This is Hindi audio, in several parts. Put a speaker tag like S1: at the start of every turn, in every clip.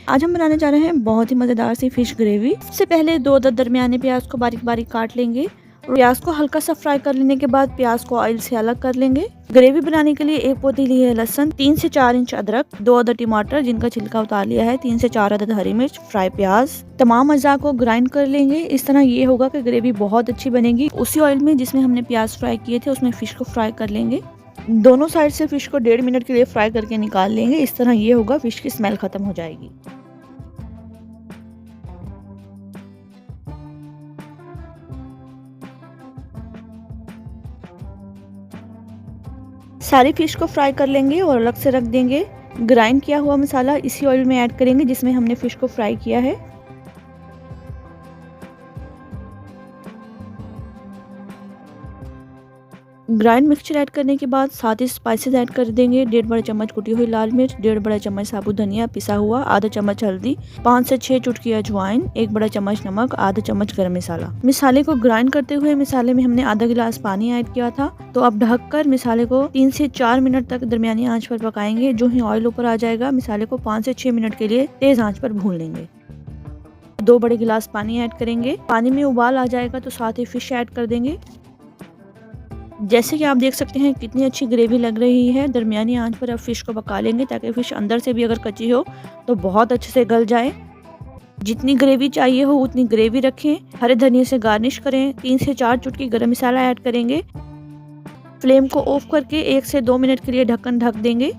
S1: आज हम बनाने जा रहे हैं बहुत ही मजेदार सी फिश ग्रेवी। सबसे पहले दो दरमियाने प्याज को बारीक बारीक काट लेंगे। प्याज को हल्का सा फ्राई कर लेने के बाद प्याज को ऑयल से अलग कर लेंगे। ग्रेवी बनाने के लिए एक पोती ली है लहसुन, 3 से 4 इंच अदरक, 2 अदद टमाटर जिनका छिलका उतार लिया है, 3 से 4 अदद हरी मिर्च, फ्राई प्याज। तमाम अज्जा को ग्राइंड कर लेंगे। इस तरह ये होगा कि ग्रेवी बहुत अच्छी बनेगी। उसी ऑयल में जिसमें हमने प्याज फ्राई किए थे उसमें फिश को फ्राई कर लेंगे। दोनों साइड से फिश को 1.5 मिनट के लिए फ्राई करके निकाल लेंगे। इस तरह ये होगा, फिश की स्मेल खत्म हो जाएगी। सारी फिश को फ्राई कर लेंगे और अलग से रख देंगे। ग्राइंड किया हुआ मसाला इसी ऑयल में ऐड करेंगे जिसमें हमने फिश को फ्राई किया है। ग्राइंड मिक्सचर ऐड करने के बाद साथ ही स्पाइसेस ऐड कर देंगे। 1.5 बड़ा चम्मच कुटी हुई लाल मिर्च, 1.5 बड़ा चम्मच साबुत धनिया पिसा हुआ, आधा चम्मच हल्दी, 5 से 6 चुटकी अजवाइन, 1 बड़ा चम्मच नमक, आधा चम्मच गरम मसाला। मसाले को ग्राइंड करते हुए मसाले में हमने आधा गिलास पानी ऐड किया था। तो अब ढककर मसाले को 3 से 4 मिनट तक दरमियानी आंच पर पकाएंगे। जो ही ऑयल ऊपर आ जाएगा मसाले को 5 से 6 मिनट के लिए तेज आंच पर भून लेंगे। 2 बड़े गिलास पानी ऐड करेंगे। पानी में उबाल आ जाएगा तो साथ ही फिश ऐड कर देंगे। जैसे कि आप देख सकते हैं कितनी अच्छी ग्रेवी लग रही है। दरमियानी आंच पर अब फिश को पका लेंगे ताकि फिश अंदर से भी अगर कच्ची हो तो बहुत अच्छे से गल जाए। जितनी ग्रेवी चाहिए हो उतनी ग्रेवी रखें। हरे धनिया से गार्निश करें। 3 से 4 चुटकी गरम मसाला ऐड करेंगे। फ्लेम को ऑफ करके 1 से 2 मिनट के लिए ढक्कन ढक देंगे।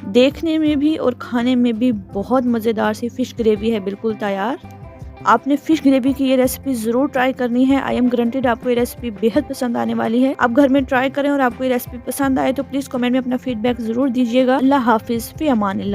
S1: देखने में भी और खाने में भी बहुत मज़ेदार सी फिश ग्रेवी है बिल्कुल तैयार। आपने फिश ग्रेवी की ये रेसिपी जरूर ट्राई करनी है। आई एम गारंटेड आपको ये रेसिपी बेहद पसंद आने वाली है। आप घर में ट्राई करें और आपको ये रेसिपी पसंद आए तो प्लीज कमेंट में अपना फीडबैक जरूर दीजिएगा। अल्लाह हाफिज, फी अमान अल्लाह।